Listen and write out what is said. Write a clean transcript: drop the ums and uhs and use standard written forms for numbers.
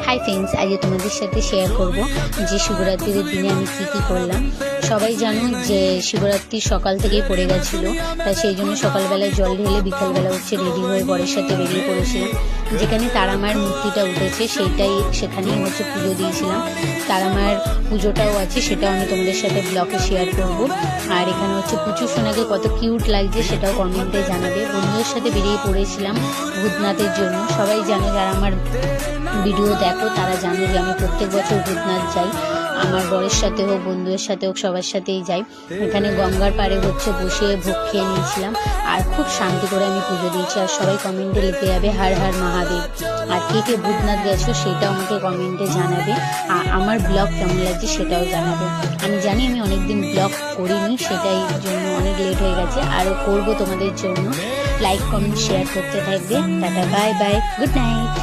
Hi friends, আজকে তোমাদের সাথে শেয়ার করব যে শিবরাত্রির দিনে আমি কী কী করলাম। সবাই জানো যে শিবরাত্রি সকাল থেকেই পড়ে গেছিলো, তাই সেই জন্য সকালবেলায় জল ঢেলে বিকালবেলা রেডি হয়ে বরের সাথে বেরিয়ে পড়েছিলাম। যেখানে তারামায়ের মূর্তিটা উঠেছে সেখানেই পুজো দিয়েছিলাম। তারামায়ের পুজোটাও আছে, সেটাও আমি তোমাদের সাথে ব্লগে শেয়ার করব। আর এখানে পুচু সোনাকে কত কিউট লাগছে সেটাও কমেন্টে জানাবে। বন্ধুদের সাথে বেরিয়ে পড়েছিলাম ভূতনাথের জন্য। সবাই জানো, যারা আমার ভিডিও দেখো তারা জানো যে আমি প্রত্যেক বছর ভূতনাথ যাই। আমার বরের সাথে হোক, বন্ধুদের সাথে হোক, সবার সাথেই যাই। এখানে গঙ্গার পাড়ে বসে ভোগ খেয়ে নিয়েছিলাম, আর খুব শান্তি করে আমি পুজো দিয়েছি। আর সবাই কমেন্টে লিখে যাবে হর হর মহাদেব। আর কে কে ভূতনাথ গেছো সেটাও আমাকে কমেন্টে জানাবে। আর আমার ব্লগ কেমন লাগছে সেটাও জানাবে। আমি জানি আমি অনেকদিন ব্লগ করিনি, সেটাই জন্য অনেক লেট হয়ে গেছে। আরও করবো তোমাদের জন্য। লাইক কমেন্ট শেয়ার করতে থাকবে। Tata, bye bye, good night.